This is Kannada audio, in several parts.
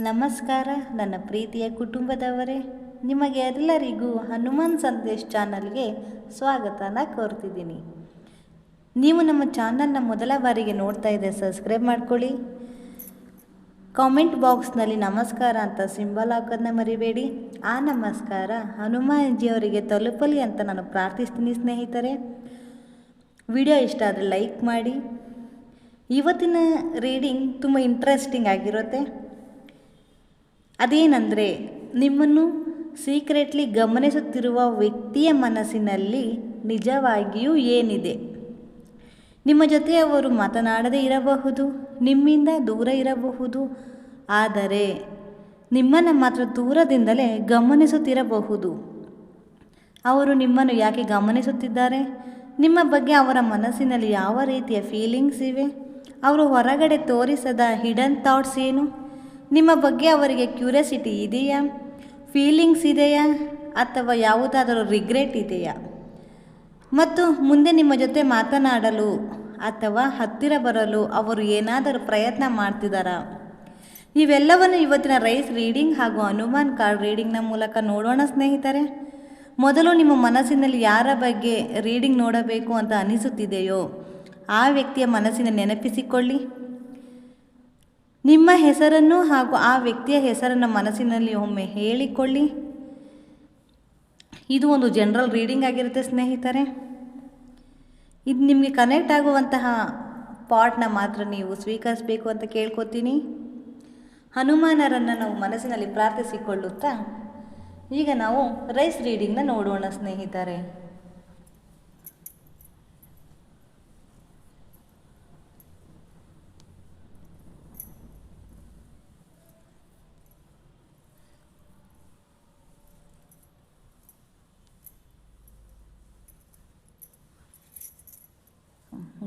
ನಮಸ್ಕಾರ ನನ್ನ ಪ್ರೀತಿಯ ಕುಟುಂಬದವರೇ, ನಿಮಗೆ ಎಲ್ಲರಿಗೂ ಹನುಮಾನ್ ಸಂದೇಶ್ ಚಾನಲ್ಗೆ ಸ್ವಾಗತನ ಕೋರ್ತಿದ್ದೀನಿ. ನೀವು ನಮ್ಮ ಚಾನಲ್ನ ಮೊದಲ ಬಾರಿಗೆ ನೋಡ್ತಾ ಇದ್ದರೆ ಸಬ್ಸ್ಕ್ರೈಬ್ ಮಾಡ್ಕೊಳ್ಳಿ. ಕಾಮೆಂಟ್ ಬಾಕ್ಸ್ನಲ್ಲಿ ನಮಸ್ಕಾರ ಅಂತ ಸಿಂಬಲ್ ಹಾಕೋದನ್ನ ಮರಿಬೇಡಿ. ಆ ನಮಸ್ಕಾರ ಹನುಮಾನ್ಜಿಯವರಿಗೆ ತಲುಪಲಿ ಅಂತ ನಾನು ಪ್ರಾರ್ಥಿಸ್ತೀನಿ. ಸ್ನೇಹಿತರೆ, ವಿಡಿಯೋ ಇಷ್ಟ ಆದರೆ ಲೈಕ್ ಮಾಡಿ. ಇವತ್ತಿನ ರೀಡಿಂಗ್ ತುಂಬ ಇಂಟ್ರೆಸ್ಟಿಂಗ್ ಆಗಿರುತ್ತೆ. ಅದೇನೆಂದರೆ, ನಿಮ್ಮನ್ನು ಸೀಕ್ರೆಟ್ಲಿ ಗಮನಿಸುತ್ತಿರುವ ವ್ಯಕ್ತಿಯ ಮನಸ್ಸಿನಲ್ಲಿ ನಿಜವಾಗಿಯೂ ಏನಿದೆ. ನಿಮ್ಮ ಜೊತೆ ಅವರು ಮಾತನಾಡದೇ ಇರಬಹುದು, ನಿಮ್ಮಿಂದ ದೂರ ಇರಬಹುದು, ಆದರೆ ನಿಮ್ಮನ್ನು ಮಾತ್ರ ದೂರದಿಂದಲೇ ಗಮನಿಸುತ್ತಿರಬಹುದು. ಅವರು ನಿಮ್ಮನ್ನು ಯಾಕೆ ಗಮನಿಸುತ್ತಿದ್ದಾರೆ? ನಿಮ್ಮ ಬಗ್ಗೆ ಅವರ ಮನಸ್ಸಿನಲ್ಲಿ ಯಾವ ರೀತಿಯ ಫೀಲಿಂಗ್ಸ್ ಇವೆ? ಅವರು ಹೊರಗಡೆ ತೋರಿಸದ ಹಿಡನ್ ಥಾಟ್ಸ್ ಏನು? ನಿಮ್ಮ ಬಗ್ಗೆ ಅವರಿಗೆ ಕ್ಯೂರಿಯಾಸಿಟಿ ಇದೆಯಾ, ಫೀಲಿಂಗ್ಸ್ ಇದೆಯಾ, ಅಥವಾ ಯಾವುದಾದರೂ ರಿಗ್ರೆಟ್ ಇದೆಯಾ? ಮತ್ತು ಮುಂದೆ ನಿಮ್ಮ ಜೊತೆ ಮಾತನಾಡಲು ಅಥವಾ ಹತ್ತಿರ ಬರಲು ಅವರು ಏನಾದರೂ ಪ್ರಯತ್ನ ಮಾಡ್ತಿದ್ದಾರಾ? ಇವೆಲ್ಲವನ್ನು ಇವತ್ತಿನ ರೈಸ್ ರೀಡಿಂಗ್ ಹಾಗೂ ಹನುಮಾನ್ ಕಾರ್ಡ್ ರೀಡಿಂಗ್ನ ಮೂಲಕ ನೋಡೋಣ. ಸ್ನೇಹಿತರೆ, ಮೊದಲು ನಿಮ್ಮ ಮನಸ್ಸಿನಲ್ಲಿ ಯಾರ ಬಗ್ಗೆ ರೀಡಿಂಗ್ ನೋಡಬೇಕು ಅಂತ ಅನಿಸುತ್ತಿದೆಯೋ ಆ ವ್ಯಕ್ತಿಯ ಮನಸ್ಸಿನ ನೆನಪಿಸಿಕೊಳ್ಳಿ. ನಿಮ್ಮ ಹೆಸರನ್ನು ಹಾಗೂ ಆ ವ್ಯಕ್ತಿಯ ಹೆಸರನ್ನು ಮನಸ್ಸಿನಲ್ಲಿ ಒಮ್ಮೆ ಹೇಳಿಕೊಳ್ಳಿ. ಇದು ಒಂದು ಜನರಲ್ ರೀಡಿಂಗ್ ಆಗಿರುತ್ತೆ ಸ್ನೇಹಿತರೆ. ಇದು ನಿಮಗೆ ಕನೆಕ್ಟ್ ಆಗುವಂತಹ ಪಾರ್ಟ್ನ ಮಾತ್ರ ನೀವು ಸ್ವೀಕರಿಸಬೇಕು ಅಂತ ಕೇಳ್ಕೊತೀನಿ. ಹನುಮಾನರನ್ನು ನಾವು ಮನಸ್ಸಿನಲ್ಲಿ ಪ್ರಾರ್ಥಿಸಿಕೊಳ್ಳುತ್ತಾ ಈಗ ನಾವು ರೈಸ್ ರೀಡಿಂಗ್ನ ನೋಡೋಣ ಸ್ನೇಹಿತರೆ.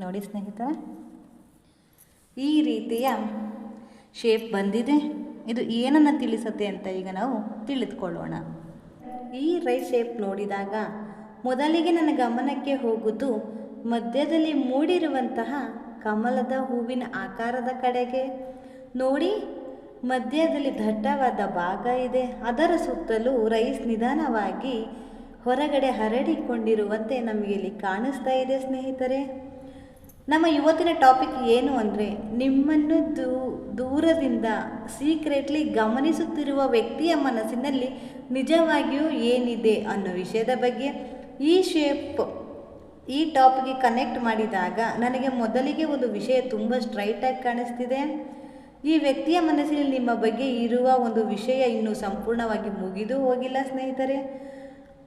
ನೋಡಿ ಸ್ನೇಹಿತರೆ, ಈ ರೀತಿಯ ಶೇಪ್ ಬಂದಿದೆ. ಇದು ಏನನ್ನು ತಿಳಿಸುತ್ತೆ ಅಂತ ಈಗ ನಾವು ತಿಳಿದುಕೊಳ್ಳೋಣ. ಈ ರೈಸ್ ಶೇಪ್ ನೋಡಿದಾಗ ಮೊದಲಿಗೆ ನನ್ನ ಗಮನಕ್ಕೆ ಹೋಗುವುದು ಮಧ್ಯದಲ್ಲಿ ಮೂಡಿರುವಂತಹ ಕಮಲದ ಹೂವಿನ ಆಕಾರದ ಕಡೆಗೆ. ನೋಡಿ, ಮಧ್ಯದಲ್ಲಿ ದಟ್ಟವಾದ ಭಾಗ ಇದೆ. ಅದರ ಸುತ್ತಲೂ ರೈಸ್ ನಿಧಾನವಾಗಿ ಹೊರಗಡೆ ಹರಡಿಕೊಂಡಿರುವಂತೆ ನಮಗೆ ಇಲ್ಲಿ ಕಾಣಿಸ್ತಾ ಇದೆ ಸ್ನೇಹಿತರೆ. ನಮ್ಮ ಇವತ್ತಿನ ಟಾಪಿಕ್ ಏನು ಅಂದರೆ, ನಿಮ್ಮನ್ನು ದೂರದಿಂದ ಸೀಕ್ರೆಟ್ಲಿ ಗಮನಿಸುತ್ತಿರುವ ವ್ಯಕ್ತಿಯ ಮನಸ್ಸಿನಲ್ಲಿ ನಿಜವಾಗಿಯೂ ಏನಿದೆ ಅನ್ನೋ ವಿಷಯದ ಬಗ್ಗೆ. ಈ ಶೇಪ್ ಈ ಟಾಪಿಕ್ಗೆ ಕನೆಕ್ಟ್ ಮಾಡಿದಾಗ ನನಗೆ ಮೊದಲಿಗೆ ಒಂದು ವಿಷಯ ತುಂಬ ಸ್ಟ್ರೈಟಾಗಿ ಕಾಣಿಸ್ತಿದೆ. ಈ ವ್ಯಕ್ತಿಯ ಮನಸ್ಸಿನಲ್ಲಿ ನಿಮ್ಮ ಬಗ್ಗೆ ಇರುವ ಒಂದು ವಿಷಯ ಇನ್ನೂ ಸಂಪೂರ್ಣವಾಗಿ ಮುಗಿದು ಹೋಗಿಲ್ಲ ಸ್ನೇಹಿತರೆ.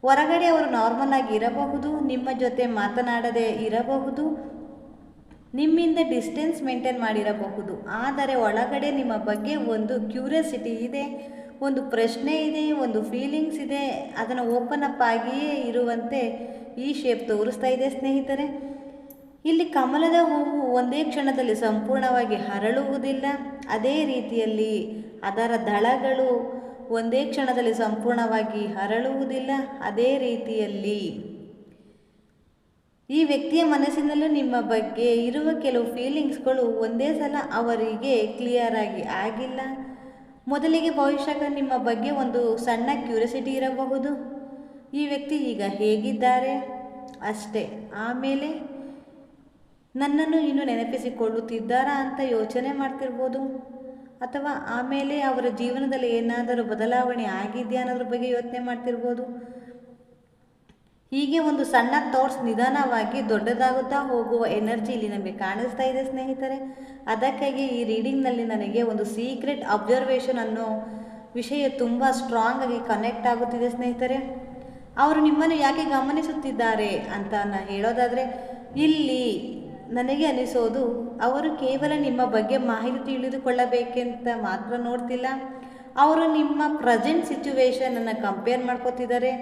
ಹೊರಗಡೆ ಅವರು ನಾರ್ಮಲ್ ಆಗಿ ಇರಬಹುದು, ನಿಮ್ಮ ಜೊತೆ ಮಾತನಾಡದೇ ಇರಬಹುದು, ನಿಮ್ಮಿಂದ ಡಿಸ್ಟೆನ್ಸ್ ಮೇಂಟೈನ್ ಮಾಡಿರಬಹುದು, ಆದರೆ ಒಳಗಡೆ ನಿಮ್ಮ ಬಗ್ಗೆ ಒಂದು ಕ್ಯೂರಿಯಾಸಿಟಿ ಇದೆ, ಒಂದು ಪ್ರಶ್ನೆ ಇದೆ, ಒಂದು ಫೀಲಿಂಗ್ಸ್ ಇದೆ. ಅದನ್ನು ಓಪನ್ ಅಪ್ ಆಗಿಯೇ ಇರುವಂತೆ ಈ ಶೇಪ್ ತೋರಿಸ್ತಾ ಇದೆ ಸ್ನೇಹಿತರೆ. ಇಲ್ಲಿ ಕಮಲದ ಹೂವು ಒಂದೇ ಕ್ಷಣದಲ್ಲಿ ಸಂಪೂರ್ಣವಾಗಿ ಹರಳುವುದಿಲ್ಲ. ಅದೇ ರೀತಿಯಲ್ಲಿ ಅದರ ದಳಗಳು ಒಂದೇ ಕ್ಷಣದಲ್ಲಿ ಸಂಪೂರ್ಣವಾಗಿ ಹರಳುವುದಿಲ್ಲ. ಅದೇ ರೀತಿಯಲ್ಲಿ ಈ ವ್ಯಕ್ತಿಯ ಮನಸ್ಸಿನಲ್ಲೂ ನಿಮ್ಮ ಬಗ್ಗೆ ಇರುವ ಕೆಲವು ಫೀಲಿಂಗ್ಸ್ಗಳು ಒಂದೇ ಸಲ ಅವರಿಗೆ ಕ್ಲಿಯರ್ ಆಗಿ ಆಗಿಲ್ಲ. ಮೊದಲಿಗೆ ಬಹುಶಃ ನಿಮ್ಮ ಬಗ್ಗೆ ಒಂದು ಸಣ್ಣ ಕ್ಯೂರಿಯಾಸಿಟಿ ಇರಬಹುದು, ಈ ವ್ಯಕ್ತಿ ಈಗ ಹೇಗಿದ್ದಾರೆ ಅಷ್ಟೇ. ಆಮೇಲೆ ನನ್ನನ್ನು ಇನ್ನೂ ನೆನಪಿಸಿಕೊಳ್ಳುತ್ತಿದ್ದಾರಾ ಅಂತ ಯೋಚನೆ ಮಾಡ್ತಿರ್ಬೋದು, ಅಥವಾ ಆಮೇಲೆ ಅವರ ಜೀವನದಲ್ಲಿ ಏನಾದರೂ ಬದಲಾವಣೆ ಆಗಿದೆಯಾ ಅನ್ನೋದ್ರ ಬಗ್ಗೆ ಯೋಚನೆ ಮಾಡ್ತಿರ್ಬೋದು. ಹೀಗೆ ಒಂದು ಸಣ್ಣ ಥಾಟ್ಸ್ ನಿಧಾನವಾಗಿ ದೊಡ್ಡದಾಗುತ್ತಾ ಹೋಗುವ ಎನರ್ಜಿ ಇಲ್ಲಿ ನಮಗೆ ಕಾಣಿಸ್ತಾ ಇದೆ ಸ್ನೇಹಿತರೆ. ಅದಕ್ಕಾಗಿ ಈ ರೀಡಿಂಗ್ನಲ್ಲಿ ನನಗೆ ಒಂದು ಸೀಕ್ರೆಟ್ ಅಬ್ಸರ್ವೇಷನ್ ಅನ್ನೋ ವಿಷಯ ತುಂಬ ಸ್ಟ್ರಾಂಗ್ ಆಗಿ ಕನೆಕ್ಟ್ ಆಗುತ್ತಿದೆ ಸ್ನೇಹಿತರೆ. ಅವರು ನಿಮ್ಮನ್ನು ಯಾಕೆ ಗಮನಿಸುತ್ತಿದ್ದಾರೆ ಅಂತ ನಾನು ಹೇಳೋದಾದರೆ, ಇಲ್ಲಿ ನನಗೆ ಅನಿಸೋದು ಅವರು ಕೇವಲ ನಿಮ್ಮ ಬಗ್ಗೆ ಮಾಹಿತಿ ತಿಳಿದುಕೊಳ್ಳಬೇಕೆಂತ ಮಾತ್ರ ನೋಡ್ತಿಲ್ಲ. ಅವರು ನಿಮ್ಮ ಪ್ರೆಸೆಂಟ್ ಸಿಚುವೇಶನನ್ನು ಕಂಪೇರ್ ಮಾಡ್ಕೋತಿದ್ದಾರೆ.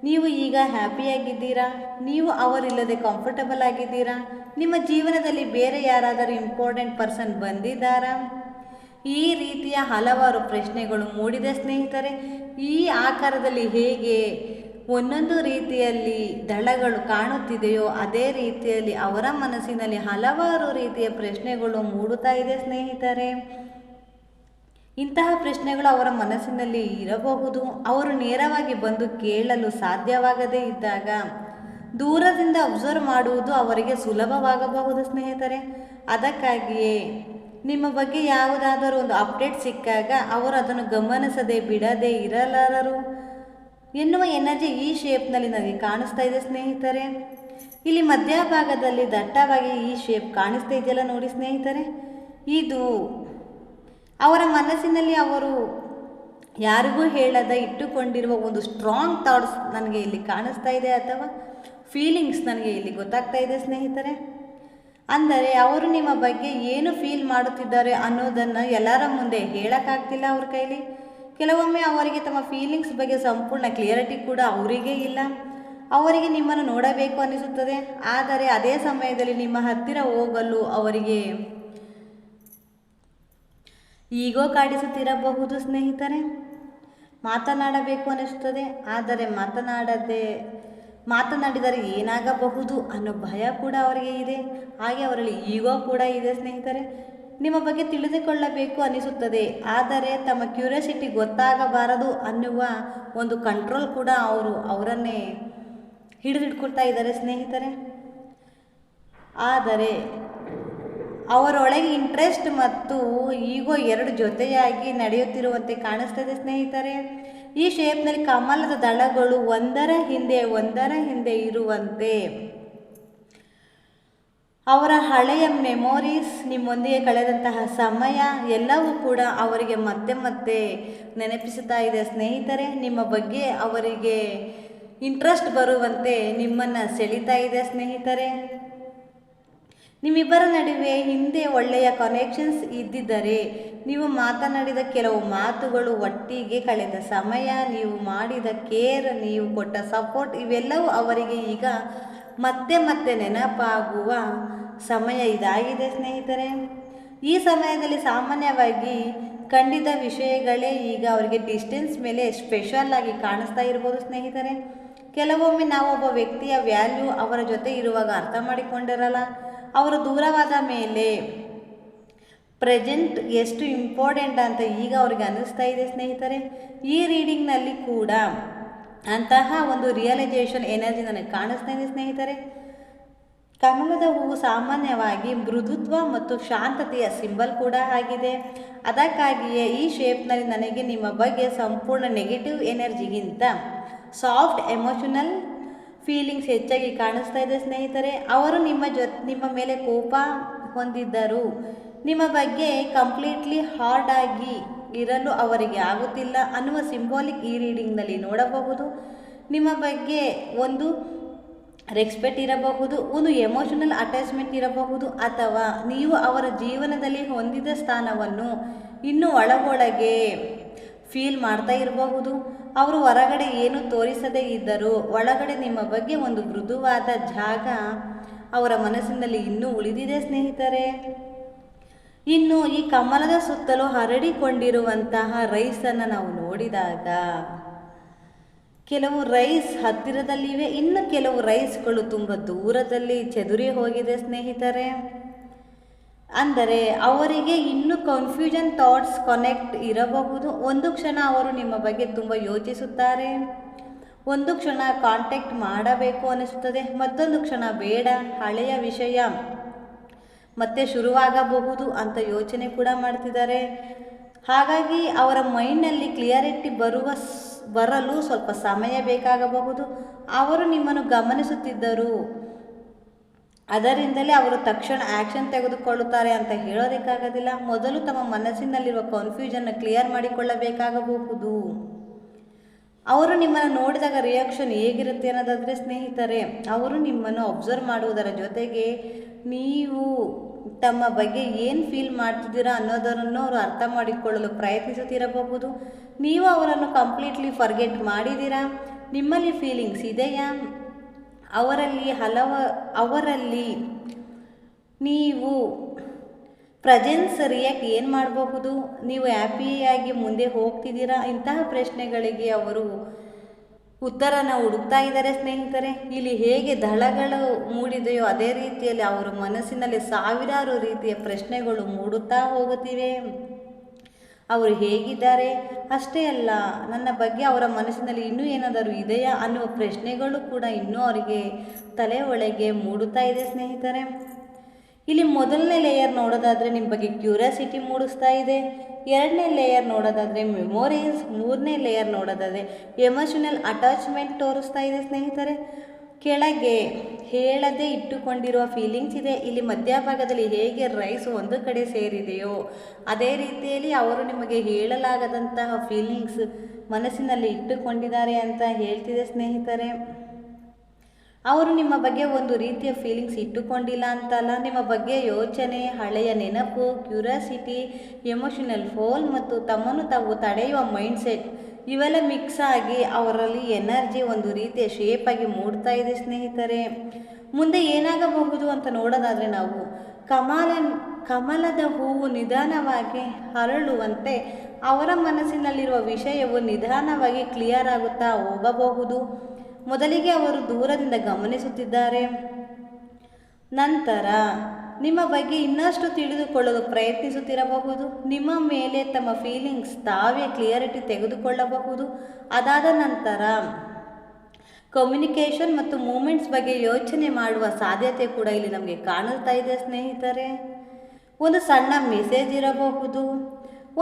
ನೀವು ಈಗ ಹ್ಯಾಪಿಯಾಗಿದ್ದೀರಾ? ನೀವು ಅವರಿಲ್ಲದೆ ಕಂಫರ್ಟಬಲ್ ಆಗಿದ್ದೀರಾ? ನಿಮ್ಮ ಜೀವನದಲ್ಲಿ ಬೇರೆ ಯಾರಾದರೂ ಇಂಪಾರ್ಟೆಂಟ್ ಪರ್ಸನ್ ಬಂದಿದ್ದಾರಾ? ಈ ರೀತಿಯ ಹಲವಾರು ಪ್ರಶ್ನೆಗಳು ಮೂಡಿದೆ ಸ್ನೇಹಿತರೆ. ಈ ಆಕಾರದಲ್ಲಿ ಹೇಗೆ ಒಂದೊಂದು ರೀತಿಯಲ್ಲಿ ದಳಗಳು ಕಾಣುತ್ತಿದೆಯೋ ಅದೇ ರೀತಿಯಲ್ಲಿ ಅವರ ಮನಸ್ಸಿನಲ್ಲಿ ಹಲವಾರು ರೀತಿಯ ಪ್ರಶ್ನೆಗಳು ಮೂಡುತ್ತಾ ಇದೆ ಸ್ನೇಹಿತರೆ. ಇಂತಹ ಪ್ರಶ್ನೆಗಳು ಅವರ ಮನಸ್ಸಿನಲ್ಲಿ ಇರಬಹುದು. ಅವರು ನೇರವಾಗಿ ಬಂದು ಕೇಳಲು ಸಾಧ್ಯವಾಗದೇ ಇದ್ದಾಗ ದೂರದಿಂದ ಅಬ್ಸರ್ವ್ ಮಾಡುವುದು ಅವರಿಗೆ ಸುಲಭವಾಗಬಹುದು ಸ್ನೇಹಿತರೆ. ಅದಕ್ಕಾಗಿಯೇ ನಿಮ್ಮ ಬಗ್ಗೆ ಯಾವುದಾದರೂ ಒಂದು ಅಪ್ಡೇಟ್ ಸಿಕ್ಕಾಗ ಅವರು ಅದನ್ನು ಗಮನಿಸದೆ ಬಿಡದೆ ಇರಲಾರರು ಎನ್ನುವ ಎನರ್ಜಿ ಈ ಶೇಪ್ನಲ್ಲಿ ನನಗೆ ಕಾಣಿಸ್ತಾ ಇದೆ ಸ್ನೇಹಿತರೆ. ಇಲ್ಲಿ ಮಧ್ಯಭಾಗದಲ್ಲಿ ದಟ್ಟವಾಗಿ ಈ ಶೇಪ್ ಕಾಣಿಸ್ತಾ ಇದೆಯಲ್ಲ ನೋಡಿ ಸ್ನೇಹಿತರೆ, ಇದು ಅವರ ಮನಸ್ಸಿನಲ್ಲಿ ಅವರು ಯಾರಿಗೂ ಹೇಳದ ಇಟ್ಟುಕೊಂಡಿರುವ ಒಂದು ಸ್ಟ್ರಾಂಗ್ ಥಾಟ್ಸ್ ನನಗೆ ಇಲ್ಲಿ ಕಾಣಿಸ್ತಾ ಇದೆ, ಅಥವಾ ಫೀಲಿಂಗ್ಸ್ ನನಗೆ ಇಲ್ಲಿ ಗೊತ್ತಾಗ್ತಾ ಇದೆ ಸ್ನೇಹಿತರೆ. ಅಂದರೆ ಅವರು ನಿಮ್ಮ ಬಗ್ಗೆ ಏನು ಫೀಲ್ ಮಾಡುತ್ತಿದ್ದಾರೆ ಅನ್ನೋದನ್ನು ಎಲ್ಲರ ಮುಂದೆ ಹೇಳೋಕ್ಕಾಗ್ತಿಲ್ಲ ಅವ್ರ ಕೈಲಿ. ಕೆಲವೊಮ್ಮೆ ಅವರಿಗೆ ತಮ್ಮ ಫೀಲಿಂಗ್ಸ್ ಬಗ್ಗೆ ಸಂಪೂರ್ಣ ಕ್ಲಿಯರಿಟಿ ಕೂಡ ಅವರಿಗೆ ಇಲ್ಲ. ಅವರಿಗೆ ನಿಮ್ಮನ್ನು ನೋಡಬೇಕು ಅನಿಸುತ್ತದೆ, ಆದರೆ ಅದೇ ಸಮಯದಲ್ಲಿ ನಿಮ್ಮ ಹತ್ತಿರ ಹೋಗಲು ಅವರಿಗೆ ಈಗೋ ಕಾಡಿಸುತ್ತಿರಬಹುದು ಸ್ನೇಹಿತರೆ. ಮಾತನಾಡಬೇಕು ಅನಿಸುತ್ತದೆ, ಆದರೆ ಮಾತನಾಡಿದರೆ ಏನಾಗಬಹುದು ಅನ್ನೋ ಭಯ ಕೂಡ ಅವರಿಗೆ ಇದೆ. ಹಾಗೆ ಅವರಲ್ಲಿ ಈಗೋ ಕೂಡ ಇದೆ ಸ್ನೇಹಿತರೆ. ನಿಮ್ಮ ಬಗ್ಗೆ ತಿಳಿದುಕೊಳ್ಳಬೇಕು ಅನಿಸುತ್ತದೆ, ಆದರೆ ತಮ್ಮ ಕ್ಯೂರಿಯಾಸಿಟಿ ಗೊತ್ತಾಗಬಾರದು ಅನ್ನುವ ಒಂದು ಕಂಟ್ರೋಲ್ ಕೂಡ ಅವರನ್ನೇ ಹಿಡಿದಿಟ್ಕೊಳ್ತಾ ಇದ್ದಾರೆ ಸ್ನೇಹಿತರೆ. ಆದರೆ ಅವರೊಳಗೆ ಇಂಟ್ರೆಸ್ಟ್ ಮತ್ತು ಈಗೋ ಎರಡು ಜೊತೆಯಾಗಿ ನಡೆಯುತ್ತಿರುವಂತೆ ಕಾಣಿಸ್ತದೆ ಸ್ನೇಹಿತರೆ. ಈ ಶೇಪ್ನಲ್ಲಿ ಕಮಲದ ದಳಗಳು ಒಂದರ ಹಿಂದೆ ಇರುವಂತೆ ಅವರ ಹಳೆಯ ಮೆಮೊರೀಸ್, ನಿಮ್ಮೊಂದಿಗೆ ಕಳೆದಂತಹ ಸಮಯ ಎಲ್ಲವೂ ಕೂಡ ಅವರಿಗೆ ಮತ್ತೆ ನೆನಪಿಸುತ್ತಾ ಇದೆ ಸ್ನೇಹಿತರೆ. ನಿಮ್ಮ ಬಗ್ಗೆ ಅವರಿಗೆ ಇಂಟ್ರೆಸ್ಟ್ ಬರುವಂತೆ ನಿಮ್ಮನ್ನು ಸೆಳೀತಾ ಇದೆ ಸ್ನೇಹಿತರೆ. ನಿಮ್ಮಿಬ್ಬರ ನಡುವೆ ಹಿಂದೆ ಒಳ್ಳೆಯ ಕನೆಕ್ಷನ್ಸ್ ಇದ್ದಿದ್ದರೆ ನೀವು ಮಾತನಾಡಿದ ಕೆಲವು ಮಾತುಗಳು, ಒಟ್ಟಿಗೆ ಕಳೆದ ಸಮಯ, ನೀವು ಮಾಡಿದ ಕೇರ್, ನೀವು ಕೊಟ್ಟ ಸಪೋರ್ಟ್ ಇವೆಲ್ಲವೂ ಅವರಿಗೆ ಈಗ ಮತ್ತೆ ನೆನಪಾಗುವ ಸಮಯ ಇದಾಗಿದೆ ಸ್ನೇಹಿತರೆ. ಈ ಸಮಯದಲ್ಲಿ ಸಾಮಾನ್ಯವಾಗಿ ಕಂಡಿದ್ದ ವಿಷಯಗಳೇ ಈಗ ಅವರಿಗೆ ಡಿಸ್ಟೆನ್ಸ್ ಮೇಲೆ ಸ್ಪೆಷಲ್ ಆಗಿ ಕಾಣಿಸ್ತಾ ಇರ್ಬೋದು ಸ್ನೇಹಿತರೆ. ಕೆಲವೊಮ್ಮೆ ನಾವು ಒಬ್ಬ ವ್ಯಕ್ತಿಯ ವ್ಯಾಲ್ಯೂ ಅವರ ಜೊತೆ ಇರುವಾಗ ಅರ್ಥ ಮಾಡಿಕೊಂಡಿರಲ್ಲ. ಅವರು ದೂರವಾದ ಮೇಲೆ ಪ್ರೆಸೆಂಟ್ ಎಷ್ಟು ಇಂಪಾರ್ಟೆಂಟ್ ಅಂತ ಈಗ ಅವ್ರಿಗೆ ಅನ್ನಿಸ್ತಾ ಇದೆ ಸ್ನೇಹಿತರೆ. ಈ ರೀಡಿಂಗ್ನಲ್ಲಿ ಕೂಡ ಅಂತಹ ಒಂದು ರಿಯಲೈಸೇಷನ್ ಎನರ್ಜಿ ನನಗೆ ಕಾಣಿಸ್ತಾ ಇದೆ ಸ್ನೇಹಿತರೆ. ಕಮಲದ ಹೂವು ಸಾಮಾನ್ಯವಾಗಿ ಮೃದುತ್ವ ಮತ್ತು ಶಾಂತತೆಯ ಸಿಂಬಲ್ ಕೂಡ ಆಗಿದೆ. ಅದಕ್ಕಾಗಿಯೇ ಈ ಶೇಪ್ನಲ್ಲಿ ನನಗೆ ನಿಮ್ಮ ಬಗ್ಗೆ ಸಂಪೂರ್ಣ ನೆಗೆಟಿವ್ ಎನರ್ಜಿಗಿಂತ ಸಾಫ್ಟ್ ಎಮೋಷನಲ್ ಫೀಲಿಂಗ್ಸ್ ಹೆಚ್ಚಾಗಿ ಕಾಣಿಸ್ತಾ ಇದೆ ಸ್ನೇಹಿತರೆ. ಅವರು ನಿಮ್ಮ ಮೇಲೆ ಕೋಪ ಹೊಂದಿದ್ದರು. ನಿಮ್ಮ ಬಗ್ಗೆ ಕಂಪ್ಲೀಟ್ಲಿ ಹಾರ್ಡ್ ಆಗಿ ಇರಲು ಅವರಿಗೆ ಆಗುತ್ತಿಲ್ಲ ಅನ್ನುವ ಸಿಂಬಾಲಿಕ್ ಈ ರೀಡಿಂಗ್ನಲ್ಲಿ ನೋಡಬಹುದು. ನಿಮ್ಮ ಬಗ್ಗೆ ಒಂದು ರೆಸ್ಪೆಕ್ಟ್ ಇರಬಹುದು, ಒಂದು ಎಮೋಷನಲ್ ಅಟ್ಯಾಚ್ಮೆಂಟ್ ಇರಬಹುದು, ಅಥವಾ ನೀವು ಅವರ ಜೀವನದಲ್ಲಿ ಹೊಂದಿದ ಸ್ಥಾನವನ್ನು ಇನ್ನೂ ಒಳಗೊಳಗೆ ಫೀಲ್ ಮಾಡ್ತಾ ಇರಬಹುದು. ಅವರು ಹೊರಗಡೆ ಏನು ತೋರಿಸದೇ ಇದ್ದರೂ ಒಳಗಡೆ ನಿಮ್ಮ ಬಗ್ಗೆ ಒಂದು ಮೃದುವಾದ ಜಾಗ ಅವರ ಮನಸ್ಸಿನಲ್ಲಿ ಇನ್ನೂ ಉಳಿದಿದೆ ಸ್ನೇಹಿತರೆ. ಇನ್ನು ಈ ಕಮಲದ ಸುತ್ತಲೂ ಹರಡಿಕೊಂಡಿರುವಂತಹ ರೈಸನ್ನು ನಾವು ನೋಡಿದಾಗ ಕೆಲವು ರೈಸ್ ಹತ್ತಿರದಲ್ಲಿವೆ, ಇನ್ನು ಕೆಲವು ರೈಸ್ಗಳು ತುಂಬ ದೂರದಲ್ಲಿ ಚದುರಿ ಹೋಗಿದೆ ಸ್ನೇಹಿತರೆ. ಅಂದರೆ ಅವರಿಗೆ ಇನ್ನೂ ಕನ್ಫ್ಯೂಷನ್ ಥಾಟ್ಸ್ ಕನೆಕ್ಟ್ ಇರಬಹುದು. ಒಂದು ಕ್ಷಣ ಅವರು ನಿಮ್ಮ ಬಗ್ಗೆ ತುಂಬ ಯೋಚಿಸುತ್ತಾರೆ, ಒಂದು ಕ್ಷಣ ಕಾಂಟ್ಯಾಕ್ಟ್ ಮಾಡಬೇಕು ಅನಿಸುತ್ತದೆ, ಮತ್ತೊಂದು ಕ್ಷಣ ಬೇಡ, ಹಳೆಯ ವಿಷಯ ಮತ್ತೆ ಶುರುವಾಗಬಹುದು ಅಂತ ಯೋಚನೆ ಕೂಡ ಮಾಡ್ತಿದ್ದಾರೆ. ಹಾಗಾಗಿ ಅವರ ಮೈಂಡ್ನಲ್ಲಿ ಕ್ಲಿಯರಿಟಿ ಬರಲು ಸ್ವಲ್ಪ ಸಮಯ ಬೇಕಾಗಬಹುದು. ಅವರು ನಿಮ್ಮನ್ನು ಗಮನಿಸುತ್ತಿದ್ದರು, ಅದರಿಂದಲೇ ಅವರು ತಕ್ಷಣ ಆ್ಯಕ್ಷನ್ ತೆಗೆದುಕೊಳ್ಳುತ್ತಾರೆ ಅಂತ ಹೇಳೋದಕ್ಕಾಗೋದಿಲ್ಲ. ಮೊದಲು ತಮ್ಮ ಮನಸ್ಸಿನಲ್ಲಿರುವ ಕನ್ಫ್ಯೂಷನ್ನ ಕ್ಲಿಯರ್ ಮಾಡಿಕೊಳ್ಳಬೇಕಾಗಬಹುದು. ಅವರು ನಿಮ್ಮನ್ನು ನೋಡಿದಾಗ ರಿಯಾಕ್ಷನ್ ಹೇಗಿರುತ್ತೆ ಅನ್ನೋದಾದರೆ ಸ್ನೇಹಿತರೆ, ಅವರು ನಿಮ್ಮನ್ನು ಅಬ್ಸರ್ವ್ ಮಾಡುವುದರ ಜೊತೆಗೆ ನೀವು ತಮ್ಮ ಬಗ್ಗೆ ಏನು ಫೀಲ್ ಮಾಡ್ತಿದ್ದೀರಾ ಅನ್ನೋದನ್ನು ಅವರು ಅರ್ಥ ಮಾಡಿಕೊಳ್ಳಲು ಪ್ರಯತ್ನಿಸುತ್ತಿರಬಹುದು. ನೀವು ಅವರನ್ನು ಕಂಪ್ಲೀಟ್ಲಿ ಫರ್ಗೆಟ್ ಮಾಡಿದ್ದೀರಾ? ನಿಮ್ಮಲ್ಲಿ ಫೀಲಿಂಗ್ಸ್ ಇದೆಯಾ? ಅವರಲ್ಲಿ ನೀವು ಪ್ರೆಸೆನ್ಸ್ ರಿಯಾಕ್ಟ್ ಏನು ಮಾಡಬಹುದು? ನೀವು ಹ್ಯಾಪಿಯಾಗಿ ಮುಂದೆ ಹೋಗ್ತಿದ್ದೀರಾ? ಇಂತಹ ಪ್ರಶ್ನೆಗಳಿಗೆ ಅವರು ಉತ್ತರನ ಹುಡುಕ್ತಾ ಇದ್ದಾರೆ ಸ್ನೇಹಿತರೆ. ಇಲ್ಲಿ ಹೇಗೆ ದಳಗಳು ಮೂಡಿದೆಯೋ ಅದೇ ರೀತಿಯಲ್ಲಿ ಅವರ ಮನಸ್ಸಿನಲ್ಲಿ ಸಾವಿರಾರು ರೀತಿಯ ಪ್ರಶ್ನೆಗಳು ಮೂಡುತ್ತಾ ಹೋಗುತ್ತಿವೆ. ಅವರು ಹೇಗಿದ್ದಾರೆ ಅಷ್ಟೇ ಅಲ್ಲ, ನನ್ನ ಬಗ್ಗೆ ಅವರ ಮನಸ್ಸಿನಲ್ಲಿ ಇನ್ನೂ ಏನಾದರೂ ಇದೆಯಾ ಅನ್ನುವ ಪ್ರಶ್ನೆಗಳು ಕೂಡ ಇನ್ನೂ ಅವರಿಗೆ ತಲೆ ಒಳಗೆ ಮೂಡುತ್ತಾ ಇದೆ ಸ್ನೇಹಿತರೆ. ಇಲ್ಲಿ ಮೊದಲನೇ ಲೇಯರ್ ನೋಡೋದಾದರೆ ನಿಮ್ಮ ಬಗ್ಗೆ ಕ್ಯೂರಿಯಾಸಿಟಿ ಮೂಡಿಸ್ತಾ ಇದೆ. ಎರಡನೇ ಲೇಯರ್ ನೋಡೋದಾದರೆ ಮೆಮೊರೀಸ್. ಮೂರನೇ ಲೇಯರ್ ನೋಡೋದಾದರೆ ಎಮೋಷನಲ್ ಅಟ್ಯಾಚ್ಮೆಂಟ್ ತೋರಿಸ್ತಾ ಇದೆ ಸ್ನೇಹಿತರೆ. ಕೆಳಗೆ ಹೇಳದೆ ಇಟ್ಟುಕೊಂಡಿರುವ ಫೀಲಿಂಗ್ಸ್ ಇದೆ. ಇಲ್ಲಿ ಮಧ್ಯಭಾಗದಲ್ಲಿ ಹೇಗೆ ರೈಸ್ ಒಂದು ಕಡೆ ಸೇರಿದೆಯೋ ಅದೇ ರೀತಿಯಲ್ಲಿ ಅವರು ನಿಮಗೆ ಹೇಳಲಾಗದಂತಹ ಫೀಲಿಂಗ್ಸ್ ಮನಸ್ಸಿನಲ್ಲಿ ಇಟ್ಟುಕೊಂಡಿದ್ದಾರೆ ಅಂತ ಹೇಳ್ತಿದೆ ಸ್ನೇಹಿತರೆ. ಅವರು ನಿಮ್ಮ ಬಗ್ಗೆ ಒಂದು ರೀತಿಯ ಫೀಲಿಂಗ್ಸ್ ಇಟ್ಟುಕೊಂಡಿಲ್ಲ ಅಂತಲ್ಲ, ನಿಮ್ಮ ಬಗ್ಗೆ ಯೋಚನೆ, ಹಳೆಯ ನೆನಪು, ಕ್ಯೂರಿಯಾಸಿಟಿ, ಎಮೋಷನಲ್ ಫೋಲ್ ಮತ್ತು ತಮ್ಮನ್ನು ತಾವು ತಡೆಯುವ ಮೈಂಡ್ಸೆಟ್ ಇವೆಲ್ಲ ಮಿಕ್ಸ್ ಆಗಿ ಅವರಲ್ಲಿ ಎನರ್ಜಿ ಒಂದು ರೀತಿಯ ಶೇಪಾಗಿ ಮೂಡ್ತಾ ಇದೆ ಸ್ನೇಹಿತರೆ. ಮುಂದೆ ಏನಾಗಬಹುದು ಅಂತ ನೋಡೋದಾದರೆ ನಾವು ಕಮಲದ ಹೂವು ನಿಧಾನವಾಗಿ ಹರಳುವಂತೆ ಅವರ ಮನಸ್ಸಿನಲ್ಲಿರುವ ವಿಷಯವು ನಿಧಾನವಾಗಿ ಕ್ಲಿಯರ್ ಆಗುತ್ತಾ ಹೋಗಬಹುದು. ಮೊದಲಿಗೆ ಅವರು ದೂರದಿಂದ ಗಮನಿಸುತ್ತಿದ್ದಾರೆ, ನಂತರ ನಿಮ್ಮ ಬಗ್ಗೆ ಇನ್ನಷ್ಟು ತಿಳಿದುಕೊಳ್ಳಲು ಪ್ರಯತ್ನಿಸುತ್ತಿರಬಹುದು. ನಿಮ್ಮ ಮೇಲೆ ತಮ್ಮ ಫೀಲಿಂಗ್ಸ್ ತಾವೇ ಕ್ಲಿಯರಿಟಿ ತೆಗೆದುಕೊಳ್ಳಬಹುದು. ಅದಾದ ನಂತರ ಕಮ್ಯುನಿಕೇಷನ್ ಮತ್ತು ಮೂಮೆಂಟ್ಸ್ ಬಗ್ಗೆ ಯೋಚನೆ ಮಾಡುವ ಸಾಧ್ಯತೆ ಕೂಡ ಇಲ್ಲಿ ನಮಗೆ ಕಾಣುತ್ತಾ ಇದೆ ಸ್ನೇಹಿತರೆ. ಒಂದು ಸಣ್ಣ ಮೆಸೇಜ್ ಇರಬಹುದು,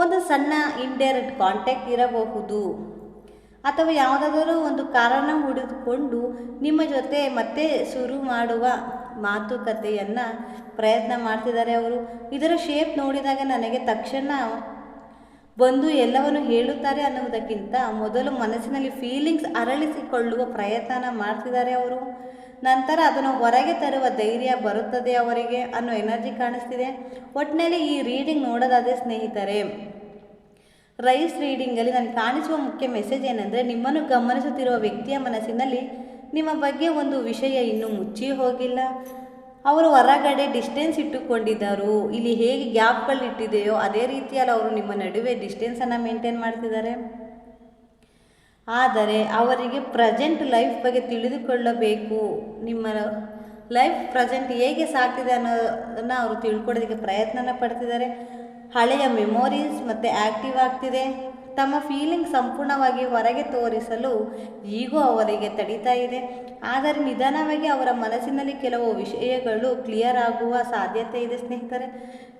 ಒಂದು ಸಣ್ಣ ಇಂಡೈರೆಕ್ಟ್ ಕಾಂಟ್ಯಾಕ್ಟ್ ಇರಬಹುದು, ಅಥವಾ ಯಾವುದಾದರೂ ಒಂದು ಕಾರಣ ಹುಡುಕಿಕೊಂಡು ನಿಮ್ಮ ಜೊತೆ ಮತ್ತೆ ಶುರು ಮಾಡುವ ಮಾತುಕತೆಯನ್ನು ಪ್ರಯತ್ನ ಮಾಡ್ತಿದ್ದಾರೆ ಅವರು. ಇದರ ಶೇಪ್ ನೋಡಿದಾಗ ನನಗೆ ತಕ್ಷಣ ಬಂದು ಎಲ್ಲವನ್ನು ಹೇಳುತ್ತಾರೆ ಅನ್ನುವುದಕ್ಕಿಂತ ಮೊದಲು ಮನಸ್ಸಿನಲ್ಲಿ ಫೀಲಿಂಗ್ಸ್ ಅರಳಿಸಿಕೊಳ್ಳುವ ಪ್ರಯತ್ನ ಮಾಡ್ತಿದ್ದಾರೆ ಅವರು. ನಂತರ ಅದನ್ನು ಹೊರಗೆ ತರುವ ಧೈರ್ಯ ಬರುತ್ತದೆ ಅವರಿಗೆ ಅನ್ನೋ ಎನರ್ಜಿ ಕಾಣಿಸ್ತಿದೆ. ಒಟ್ಟಿನಲ್ಲಿ ಈ ರೀಡಿಂಗ್ ನೋಡೋದಾದರೆ ಸ್ನೇಹಿತರೆ, ರೈಸ್ ರೀಡಿಂಗಲ್ಲಿ ನನಗೆ ಕಾಣಿಸುವ ಮುಖ್ಯ ಮೆಸೇಜ್ ಏನಂದರೆ, ನಿಮ್ಮನ್ನು ಗಮನಿಸುತ್ತಿರುವ ವ್ಯಕ್ತಿಯ ಮನಸ್ಸಿನಲ್ಲಿ ನಿಮ್ಮ ಬಗ್ಗೆ ಒಂದು ವಿಷಯ ಇನ್ನೂ ಮುಚ್ಚಿ ಹೋಗಿಲ್ಲ. ಅವರು ಹೊರಗಡೆ ಡಿಸ್ಟೆನ್ಸ್ ಇಟ್ಟುಕೊಂಡಿದ್ದರು. ಇಲ್ಲಿ ಹೇಗೆ ಗ್ಯಾಪ್ಗಳು ಇಟ್ಟಿದೆಯೋ ಅದೇ ರೀತಿಯಲ್ಲಿ ಅವರು ನಿಮ್ಮ ನಡುವೆ ಡಿಸ್ಟೆನ್ಸನ್ನು ಮೇಂಟೈನ್ ಮಾಡ್ತಿದ್ದಾರೆ. ಆದರೆ ಅವರಿಗೆ ಪ್ರೆಸೆಂಟ್ ಲೈಫ್ ಬಗ್ಗೆ ತಿಳಿದುಕೊಳ್ಳಬೇಕು. ನಿಮ್ಮ ಲೈಫ್ ಪ್ರೆಸೆಂಟ್ ಹೇಗೆ ಸಾಗ್ತಿದೆ ಅನ್ನೋದನ್ನು ಅವರು ತಿಳ್ಕೊಳ್ಳೋದಕ್ಕೆ ಪ್ರಯತ್ನ ಪಡ್ತಿದ್ದಾರೆ. ಹಳೆಯ ಮೆಮೊರೀಸ್ ಮತ್ತು ಆ್ಯಕ್ಟಿವ್ ಆಗ್ತಿದೆ. ತಮ್ಮ ಫೀಲಿಂಗ್ ಸಂಪೂರ್ಣವಾಗಿ ಹೊರಗೆ ತೋರಿಸಲು ಈಗೂ ಅವರಿಗೆ ತಡೀತಾ ಇದೆ. ಆದರೆ ನಿಧಾನವಾಗಿ ಅವರ ಮನಸ್ಸಿನಲ್ಲಿ ಕೆಲವು ವಿಷಯಗಳು ಕ್ಲಿಯರ್ ಆಗುವ ಸಾಧ್ಯತೆ ಇದೆ ಸ್ನೇಹಿತರೆ.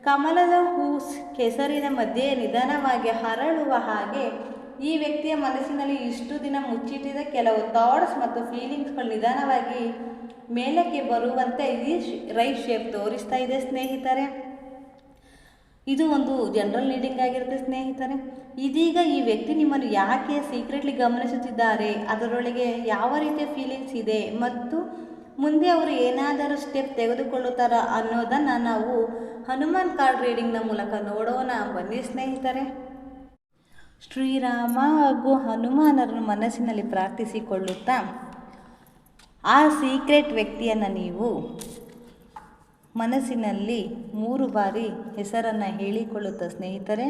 ಕಮಲದ ಹೂ ಕೆಸರಿನ ಮಧ್ಯೆ ನಿಧಾನವಾಗಿ ಹರಳುವ ಹಾಗೆ ಈ ವ್ಯಕ್ತಿಯ ಮನಸ್ಸಿನಲ್ಲಿ ಇಷ್ಟು ದಿನ ಮುಚ್ಚಿಟ್ಟಿದ ಕೆಲವು ಥಾಟ್ಸ್ ಮತ್ತು ಫೀಲಿಂಗ್ಸ್ಗಳು ನಿಧಾನವಾಗಿ ಮೇಲಕ್ಕೆ ಬರುವಂತೆ ಈ ರೈಸ್ ಶೇಪ್ ತೋರಿಸ್ತಾ ಇದೆ ಸ್ನೇಹಿತರೆ. ಇದು ಒಂದು ಜನರಲ್ ರೀಡಿಂಗ್ ಆಗಿರುತ್ತೆ ಸ್ನೇಹಿತರೆ. ಇದೀಗ ಈ ವ್ಯಕ್ತಿ ನಿಮ್ಮನ್ನು ಯಾಕೆ ಸೀಕ್ರೆಟ್ಲಿ ಗಮನಿಸುತ್ತಿದ್ದಾರೆ, ಅದರೊಳಗೆ ಯಾವ ರೀತಿಯ ಫೀಲಿಂಗ್ಸ್ ಇದೆ ಮತ್ತು ಮುಂದೆ ಅವರು ಏನಾದರೂ ಸ್ಟೆಪ್ ತೆಗೆದುಕೊಳ್ಳುತ್ತಾರಾ ಅನ್ನೋದನ್ನು ನಾವು ಹನುಮಾನ್ ಕಾರ್ಡ್ ರೀಡಿಂಗ್ನ ಮೂಲಕ ನೋಡೋಣ ಬನ್ನಿ ಸ್ನೇಹಿತರೆ. ಶ್ರೀರಾಮ ಹಾಗೂ ಹನುಮಾನರನ್ನು ಮನಸ್ಸಿನಲ್ಲಿ ಪ್ರಾರ್ಥಿಸಿಕೊಳ್ಳುತ್ತಾ ಆ ಸೀಕ್ರೆಟ್ ವ್ಯಕ್ತಿಯನ್ನು ನೀವು ಮನಸ್ಸಿನಲ್ಲಿ 3 ಬಾರಿ ಹೆಸರನ್ನು ಹೇಳಿಕೊಳ್ಳುತ್ತಾ ಸ್ನೇಹಿತರೆ,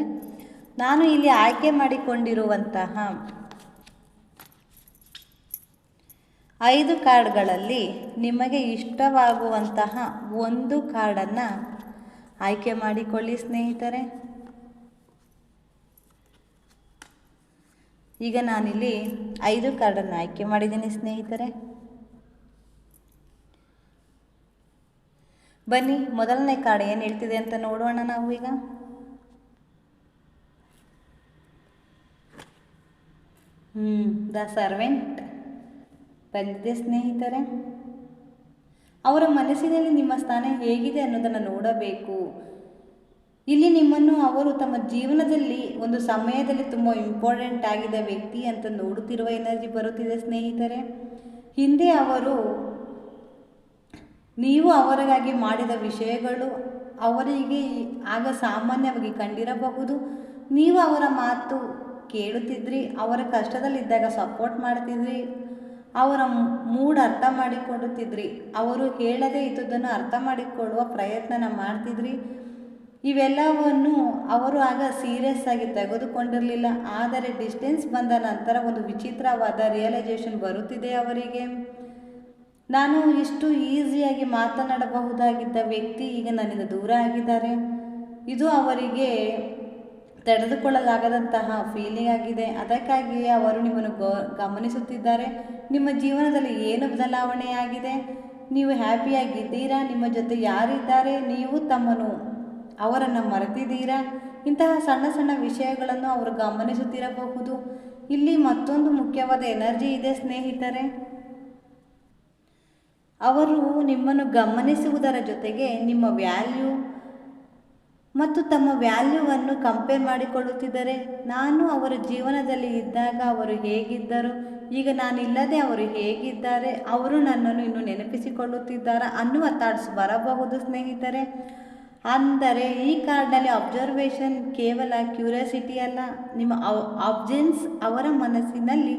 ನಾನು ಇಲ್ಲಿ ಆಯ್ಕೆ ಮಾಡಿಕೊಂಡಿರುವಂತಹ 5 ಕಾರ್ಡ್ಗಳಲ್ಲಿ ನಿಮಗೆ ಇಷ್ಟವಾಗುವಂತಹ ಒಂದು ಕಾರ್ಡನ್ನು ಆಯ್ಕೆ ಮಾಡಿಕೊಳ್ಳಿ ಸ್ನೇಹಿತರೆ. ಈಗ ನಾನಿಲ್ಲಿ 5 ಕಾರ್ಡನ್ನು ಆಯ್ಕೆ ಮಾಡಿದ್ದೀನಿ ಸ್ನೇಹಿತರೆ. ಬನ್ನಿ ಮೊದಲನೇ ಕಾರ್ಡ್ ಏನು ಹೇಳ್ತಿದೆ ಅಂತ ನೋಡೋಣ ನಾವು ಈಗ. ದ ಸರ್ವೆಂಟ್ ಬಂದಿದೆ ಸ್ನೇಹಿತರೆ. ಅವರ ಮನಸ್ಸಿನಲ್ಲಿ ನಿಮ್ಮ ಸ್ಥಾನ ಹೇಗಿದೆ ಅನ್ನೋದನ್ನು ನೋಡಬೇಕು. ಇಲ್ಲಿ ನಿಮ್ಮನ್ನು ಅವರು ತಮ್ಮ ಜೀವನದಲ್ಲಿ ಒಂದು ಸಮಯದಲ್ಲಿ ತುಂಬ ಇಂಪಾರ್ಟೆಂಟ್ ಆಗಿದ್ದ ವ್ಯಕ್ತಿ ಅಂತ ನೋಡುತ್ತಿರುವ ಎನರ್ಜಿ ಬರುತ್ತಿದೆ ಸ್ನೇಹಿತರೆ. ಹಿಂದೆ ನೀವು ಅವರಿಗಾಗಿ ಮಾಡಿದ ವಿಷಯಗಳು ಅವರಿಗೆ ಆಗ ಸಾಮಾನ್ಯವಾಗಿ ಕಂಡಿರಬಹುದು. ನೀವು ಅವರ ಮಾತು ಕೇಳುತ್ತಿದ್ರಿ, ಅವರ ಕಷ್ಟದಲ್ಲಿದ್ದಾಗ ಸಪೋರ್ಟ್ ಮಾಡ್ತಿದ್ರಿ, ಅವರ ಮೂಡ್ ಅರ್ಥ ಮಾಡಿಕೊಳ್ಳುತ್ತಿದ್ರಿ, ಅವರು ಹೇಳದೇ ಇದ್ದುದನ್ನು ಅರ್ಥ ಮಾಡಿಕೊಳ್ಳುವ ಪ್ರಯತ್ನ ಮಾಡ್ತಿದ್ರಿ. ಇವೆಲ್ಲವನ್ನು ಅವರು ಆಗ ಸೀರಿಯಸ್ ಆಗಿ ತೆಗೆದುಕೊಂಡಿರಲಿಲ್ಲ. ಆದರೆ ಡಿಸ್ಟೆನ್ಸ್ ಬಂದ ನಂತರ ಒಂದು ವಿಚಿತ್ರವಾದ ರಿಯಲೈಸೇಷನ್ ಬರುತ್ತಿದೆ ಅವರಿಗೆ. ನಾನು ಇಷ್ಟು ಈಸಿಯಾಗಿ ಮಾತನಾಡಬಹುದಾಗಿದ್ದ ವ್ಯಕ್ತಿ ಈಗ ನನ್ನಿಂದ ದೂರ ಆಗಿದ್ದಾರೆ. ಇದು ಅವರಿಗೆ ತಡೆದುಕೊಳ್ಳಲಾಗದಂತಹ ಫೀಲಿಂಗ್ ಆಗಿದೆ. ಅದಕ್ಕಾಗಿಯೇ ಅವರು ನಿಮ್ಮನ್ನು ಗಮನಿಸುತ್ತಿದ್ದಾರೆ. ನಿಮ್ಮ ಜೀವನದಲ್ಲಿ ಏನು ಬದಲಾವಣೆಯಾಗಿದೆ, ನೀವು ಹ್ಯಾಪಿಯಾಗಿದ್ದೀರಾ, ನಿಮ್ಮ ಜೊತೆ ಯಾರಿದ್ದಾರೆ, ನೀವು ಅವರನ್ನು ಮರೆತಿದ್ದೀರಾ, ಇಂತಹ ಸಣ್ಣ ಸಣ್ಣ ವಿಷಯಗಳನ್ನು ಅವರು ಗಮನಿಸುತ್ತಿರಬಹುದು. ಇಲ್ಲಿ ಮತ್ತೊಂದು ಮುಖ್ಯವಾದ ಎನರ್ಜಿ ಇದೆ ಸ್ನೇಹಿತರೆ. ಅವರು ನಿಮ್ಮನ್ನು ಗಮನಿಸುವುದರ ಜೊತೆಗೆ ನಿಮ್ಮ ವ್ಯಾಲ್ಯೂ ಮತ್ತು ತಮ್ಮ ವ್ಯಾಲ್ಯೂವನ್ನು ಕಂಪೇರ್ ಮಾಡಿಕೊಳ್ಳುತ್ತಿದ್ದಾರೆ. ನಾನು ಅವರ ಜೀವನದಲ್ಲಿ ಇದ್ದಾಗ ಅವರು ಹೇಗಿದ್ದರು, ಈಗ ನಾನಿಲ್ಲದೆ ಅವರು ಹೇಗಿದ್ದಾರೆ, ಅವರು ನನ್ನನ್ನು ಇನ್ನೂ ನೆನಪಿಸಿಕೊಳ್ಳುತ್ತಿದ್ದಾರಾ ಅನ್ನುವ ಥಾಟ್ಸ್ ಬರಬಹುದು ಸ್ನೇಹಿತರೆ. ಅಂದರೆ ಈ ಕಾರ್ಡ್ನಲ್ಲಿ ಅಬ್ಸರ್ವೇಷನ್ ಕೇವಲ ಕ್ಯೂರಿಯಾಸಿಟಿ ಅಲ್ಲ, ನಿಮ್ಮ ಆಬ್ಜೆನ್ಸ್ ಅವರ ಮನಸ್ಸಿನಲ್ಲಿ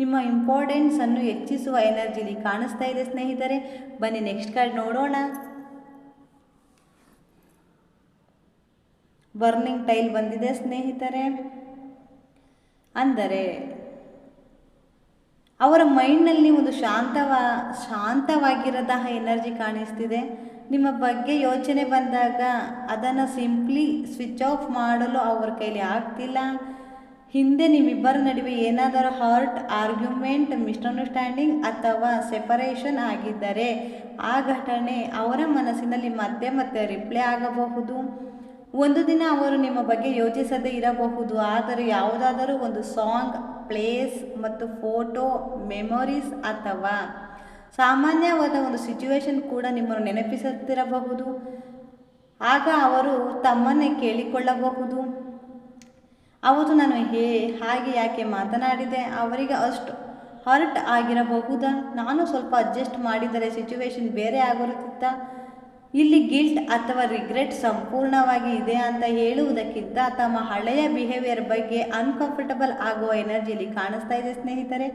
ನಿಮ್ಮ ಇಂಪಾರ್ಟೆನ್ಸನ್ನು ಹೆಚ್ಚಿಸುವ ಎನರ್ಜಿಲಿ ಕಾಣಿಸ್ತಾ ಇದೆ ಸ್ನೇಹಿತರೆ. ಬನ್ನಿ ನೆಕ್ಸ್ಟ್ ಕಾರ್ಡ್ ನೋಡೋಣ. ಬರ್ನಿಂಗ್ ಟೈಲ್ ಬಂದಿದೆ ಸ್ನೇಹಿತರೆ. ಅಂದರೆ ಅವರ ಮೈಂಡ್ನಲ್ಲಿ ಒಂದು ಶಾಂತವಾಗಿರದಂತಹ ಎನರ್ಜಿ ಕಾಣಿಸ್ತಿದೆ. ನಿಮ್ಮ ಬಗ್ಗೆ ಯೋಚನೆ ಬಂದಾಗ ಅದನ್ನು ಸಿಂಪ್ಲಿ ಸ್ವಿಚ್ ಆಫ್ ಮಾಡಲು ಅವರ ಕೈಲಿ ಆಗ್ತಿಲ್ಲ. ಹಿಂದೆ ನಿಮ್ಮಿಬ್ಬರ ನಡುವೆ ಏನಾದರೂ ಹರ್ಟ್, ಆರ್ಗ್ಯುಮೆಂಟ್, ಮಿಸ್ಅಂಡರ್ಸ್ಟ್ಯಾಂಡಿಂಗ್ ಅಥವಾ ಸೆಪರೇಷನ್ ಆಗಿದ್ದರೆ ಆ ಘಟನೆ ಅವರ ಮನಸ್ಸಿನಲ್ಲಿ ಮತ್ತೆ ಮತ್ತೆ ರಿಪ್ಲೇ ಆಗಬಹುದು. ಒಂದು ದಿನ ಅವರು ನಿಮ್ಮ ಬಗ್ಗೆ ಯೋಚಿಸದೇ ಇರಬಹುದು, ಆದರೆ ಯಾವುದಾದರೂ ಒಂದು ಸಾಂಗ್, ಪ್ಲೇಸ್ ಮತ್ತು ಫೋಟೋ, ಮೆಮೊರೀಸ್ ಅಥವಾ ಸಾಮಾನ್ಯವಾದ ಒಂದು ಸಿಚುವೇಶನ್ ಕೂಡ ನಿಮ್ಮನ್ನು ನೆನಪಿಸುತ್ತಿರಬಹುದು. ಆಗ ಅವರು ತಮ್ಮನ್ನೇ ಕೇಳಿಕೊಳ್ಳಬಹುದು, ಅವತ್ತು ನಾನು ಹಾಗೆ ಯಾಕೆ ಮಾತನಾಡಿದೆ, ಅವರಿಗೆ ಅಷ್ಟು ಹರ್ಟ್ ಆಗಿರಬಹುದಾ, ನಾನು ಸ್ವಲ್ಪ ಅಡ್ಜಸ್ಟ್ ಮಾಡಿದರೆ ಸಿಚುವೇಶನ್ ಬೇರೆ ಆಗಿರುತ್ತಿತ್ತ. ಇಲ್ಲಿ ಗಿಲ್ಟ್ ಅಥವಾ ರಿಗ್ರೆಟ್ ಸಂಪೂರ್ಣವಾಗಿ ಇದೆ ಅಂತ ಹೇಳುವುದಕ್ಕಿಂತ ತಮ್ಮ ಹಳೆಯ ಬಿಹೇವಿಯರ್ ಬಗ್ಗೆ ಅನ್ಕಂಫರ್ಟಬಲ್ ಆಗುವ ಎನರ್ಜಿಯಲ್ಲಿ ಕಾಣಿಸ್ತಾ ಇದೆ ಸ್ನೇಹಿತರೆ.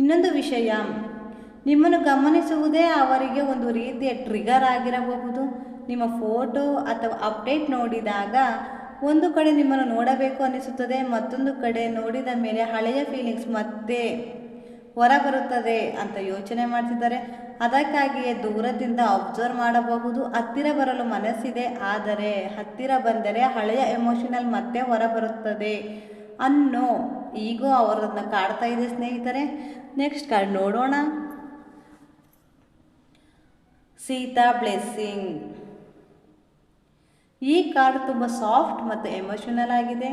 ಇನ್ನೊಂದು ವಿಷಯ, ನಿಮ್ಮನ್ನು ಗಮನಿಸುವುದೇ ಅವರಿಗೆ ಒಂದು ರೀತಿಯ ಟ್ರಿಗರ್ ಆಗಿರಬಹುದು. ನಿಮ್ಮ ಫೋಟೋ ಅಥವಾ ಅಪ್ಡೇಟ್ ನೋಡಿದಾಗ ಒಂದು ಕಡೆ ನಿಮ್ಮನ್ನು ನೋಡಬೇಕು ಅನಿಸುತ್ತದೆ, ಮತ್ತೊಂದು ಕಡೆ ನೋಡಿದ ಮೇಲೆ ಹಳೆಯ ಫೀಲಿಂಗ್ಸ್ ಮತ್ತೆ ಹೊರಬರುತ್ತದೆ ಅಂತ ಯೋಚನೆ ಮಾಡ್ತಿದ್ದಾರೆ. ಅದಕ್ಕಾಗಿಯೇ ದೂರದಿಂದ ಅಬ್ಸರ್ವ್ ಮಾಡಬಹುದು. ಹತ್ತಿರ ಬರಲು ಮನಸ್ಸಿದೆ, ಆದರೆ ಹತ್ತಿರ ಬಂದರೆ ಹಳೆಯ ಎಮೋಷನಲ್ ಮತ್ತೆ ಹೊರಬರುತ್ತದೆ ಅನ್ನೋ ಈಗೋ ಅವರನ್ನು ಕಾಡ್ತಾ ಇದೆ ಸ್ನೇಹಿತರೆ. ನೆಕ್ಸ್ಟ್ ಕಾರ್ಡ್ ನೋಡೋಣ. ಸೀತಾ ಬ್ಲೆಸ್ಸಿಂಗ್. ಈ ಕಾರ್ಡ್ ತುಂಬ ಸಾಫ್ಟ್ ಮತ್ತು ಎಮೋಷನಲ್ ಆಗಿದೆ.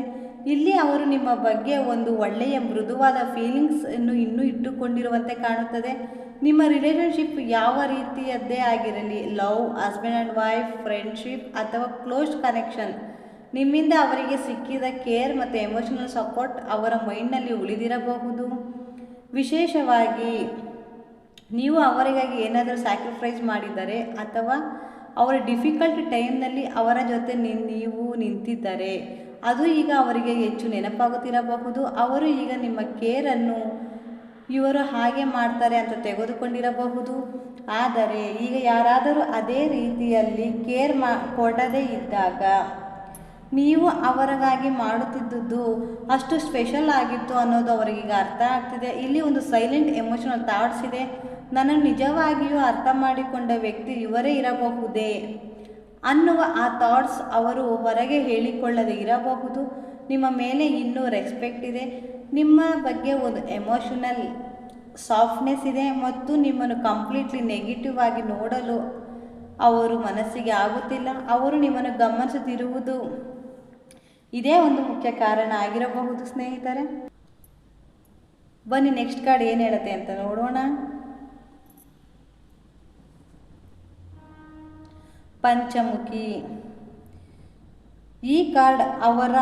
ಇಲ್ಲಿ ಅವರು ನಿಮ್ಮ ಬಗ್ಗೆ ಒಂದು ಒಳ್ಳೆಯ ಮೃದುವಾದ ಫೀಲಿಂಗ್ಸ್ ಇನ್ನೂ ಇಟ್ಟುಕೊಂಡಿರುವಂತೆ ಕಾಣುತ್ತದೆ. ನಿಮ್ಮ ರಿಲೇಷನ್ಶಿಪ್ ಯಾವ ರೀತಿಯದ್ದೇ ಆಗಿರಲಿ, love, husband and wife, friendship ಅಥವಾ ಕ್ಲೋಸ್ ಕನೆಕ್ಷನ್, ನಿಮ್ಮಿಂದ ಅವರಿಗೆ ಸಿಕ್ಕಿದ ಕೇರ್ ಮತ್ತು ಎಮೋಷನಲ್ ಸಪೋರ್ಟ್ ಅವರ ಮೈಂಡ್ನಲ್ಲಿ ಉಳಿದಿರಬಹುದು. ವಿಶೇಷವಾಗಿ ನೀವು ಅವರಿಗಾಗಿ ಏನಾದರೂ ಸ್ಯಾಕ್ರಿಫೈಸ್ ಮಾಡಿದರೆ ಅಥವಾ ಅವರ ಡಿಫಿಕಲ್ಟ್ ಟೈಮ್ನಲ್ಲಿ ಅವರ ಜೊತೆ ನೀವು ನಿಂತಿದ್ದರೆ ಅದು ಈಗ ಅವರಿಗೆ ಹೆಚ್ಚು ನೆನಪಾಗುತ್ತಿರಬಹುದು. ಅವರು ಈಗ ನಿಮ್ಮ ಕೇರನ್ನು ಇವರು ಹಾಗೆ ಮಾಡ್ತಾರೆ ಅಂತ ತೆಗೆದುಕೊಂಡಿರಬಹುದು. ಆದರೆ ಈಗ ಯಾರಾದರೂ ಅದೇ ರೀತಿಯಲ್ಲಿ ಕೇರ್ ಕೊಡದೇ ಇದ್ದಾಗ ನೀವು ಅವರಿಗಾಗಿ ಮಾಡುತ್ತಿದ್ದುದು ಅಷ್ಟು ಸ್ಪೆಷಲ್ ಆಗಿತ್ತು ಅನ್ನೋದು ಅವರಿಗೀಗ ಅರ್ಥ ಆಗ್ತಿದೆ. ಇಲ್ಲಿ ಒಂದು ಸೈಲೆಂಟ್ ಎಮೋಷನಲ್ ಥಾಟ್ಸ್ ಇದೆ. ನನ್ನನ್ನು ನಿಜವಾಗಿಯೂ ಅರ್ಥ ಮಾಡಿಕೊಂಡ ವ್ಯಕ್ತಿ ಇವರೇ ಇರಬಹುದೇ ಅನ್ನುವ ಆ ಥಾಟ್ಸ್ ಅವರು ಹೊರಗೆ ಹೇಳಿಕೊಳ್ಳದೆ ಇರಬಹುದು. ನಿಮ್ಮ ಮೇಲೆ ಇನ್ನೂ ರೆಸ್ಪೆಕ್ಟ್ ಇದೆ, ನಿಮ್ಮ ಬಗ್ಗೆ ಒಂದು ಎಮೋಷನಲ್ ಸಾಫ್ಟ್ನೆಸ್ ಇದೆ ಮತ್ತು ನಿಮ್ಮನ್ನು ಕಂಪ್ಲೀಟ್ಲಿ ನೆಗೆಟಿವ್ ಆಗಿ ನೋಡಲು ಅವರು ಮನಸ್ಸಿಗೆ ಆಗುತ್ತಿಲ್ಲ. ಅವರು ನಿಮ್ಮನ್ನು ಗಮನಿಸುತ್ತಿರುವುದು ಇದೇ ಒಂದು ಮುಖ್ಯ ಕಾರಣ ಆಗಿರಬಹುದು ಸ್ನೇಹಿತರೆ. ಬನ್ನಿ ನೆಕ್ಸ್ಟ್ ಕಾರ್ಡ್ ಏನು ಹೇಳುತ್ತೆ ಅಂತ ನೋಡೋಣ. ಪಂಚಮುಖಿ. ಈ ಕಾರ್ಡ್ ಅವರ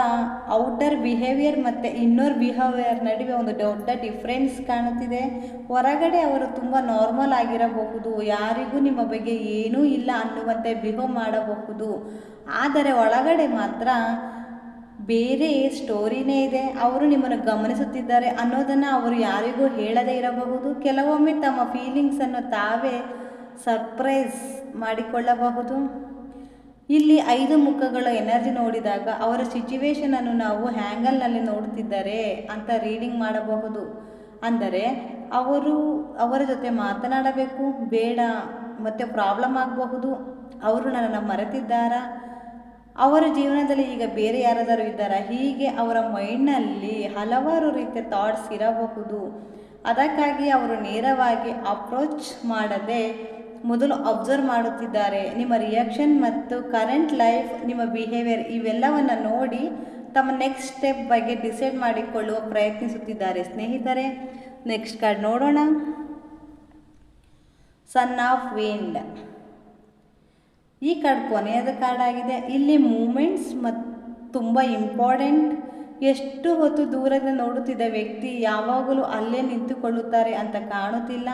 ಔಟರ್ ಬಿಹೇವಿಯರ್ ಮತ್ತು ಇನ್ನರ್ ಬಿಹೇವಿಯರ್ ನಡುವೆ ಒಂದು ದೊಡ್ಡ ಡಿಫ್ರೆನ್ಸ್ ಕಾಣುತ್ತಿದೆ. ಹೊರಗಡೆ ಅವರು ತುಂಬ ನಾರ್ಮಲ್ ಆಗಿರಬಹುದು, ಯಾರಿಗೂ ನಿಮ್ಮ ಬಗ್ಗೆ ಏನೂ ಇಲ್ಲ ಅನ್ನುವಂತೆ ಬಿಹೇವ್ ಮಾಡಬಹುದು, ಆದರೆ ಒಳಗಡೆ ಮಾತ್ರ ಬೇರೆ ಸ್ಟೋರಿನೇ ಇದೆ. ಅವರು ನಿಮ್ಮನ್ನು ಗಮನಿಸುತ್ತಿದ್ದಾರೆ ಅನ್ನೋದನ್ನು ಅವರು ಯಾರಿಗೂ ಹೇಳದೇ ಇರಬಹುದು. ಕೆಲವೊಮ್ಮೆ ತಮ್ಮ ಫೀಲಿಂಗ್ಸನ್ನು ತಾವೇ ಸರ್ಪ್ರೈಸ್ ಮಾಡಿಕೊಳ್ಳಬಹುದು. ಇಲ್ಲಿ 5 ಮುಖಗಳ ಎನರ್ಜಿ ನೋಡಿದಾಗ ಅವರ ಸಿಚುವೇಶನನ್ನು ನಾವು ಹ್ಯಾಂಗಲ್ನಲ್ಲಿ ನೋಡುತ್ತಿದ್ದಾರೆ ಅಂತ ರೀಡಿಂಗ್ ಮಾಡಬಹುದು. ಅಂದರೆ ಅವರ ಜೊತೆ ಮಾತನಾಡಬೇಕು ಬೇಡ ಮತ್ತು ಪ್ರಾಬ್ಲಮ್ ಆಗಬಹುದು, ಅವರು ನನ್ನನ್ನು ಮರೆತಿದ್ದಾರಾ, ಅವರ ಜೀವನದಲ್ಲಿ ಈಗ ಬೇರೆ ಯಾರಾದರೂ ಇದ್ದಾರಾ, ಹೀಗೆ ಅವರ ಮೈಂಡ್ನಲ್ಲಿ ಹಲವಾರು ರೀತಿಯ ಥಾಟ್ಸ್ ಇರಬಹುದು. ಅದಕ್ಕಾಗಿ ಅವರು ನೇರವಾಗಿ ಅಪ್ರೋಚ್ ಮಾಡದೆ ಮೊದಲು ಅಬ್ಸರ್ವ್ ಮಾಡುತ್ತಿದ್ದಾರೆ. ನಿಮ್ಮ ರಿಯಾಕ್ಷನ್ ಮತ್ತು ಕರೆಂಟ್ ಲೈಫ್, ನಿಮ್ಮ ಬಿಹೇವಿಯರ್ ಇವೆಲ್ಲವನ್ನು ನೋಡಿ ತಮ್ಮ ನೆಕ್ಸ್ಟ್ ಸ್ಟೆಪ್ ಬಗ್ಗೆ ಡಿಸೈಡ್ ಮಾಡಿಕೊಳ್ಳುವ ಪ್ರಯತ್ನಿಸುತ್ತಿದ್ದಾರೆ ಸ್ನೇಹಿತರೆ. ನೆಕ್ಸ್ಟ್ ಕಾರ್ಡ್ ನೋಡೋಣ. Son of wind. ಈ ಕಾರ್ಡ್ ಕೊನೆಯದ ಕಾರ್ಡ್ ಆಗಿದೆ. ಇಲ್ಲಿ ಮೂಮೆಂಟ್ಸ್ ತುಂಬ ಇಂಪಾರ್ಟೆಂಟ್. ಎಷ್ಟು ಹೊತ್ತು ದೂರದಿಂದ ನೋಡುತ್ತಿದ್ದ ವ್ಯಕ್ತಿ ಯಾವಾಗಲೂ ಅಲ್ಲೇ ನಿಂತುಕೊಳ್ಳುತ್ತಾರೆ ಅಂತ ಕಾಣುತ್ತಿಲ್ಲ.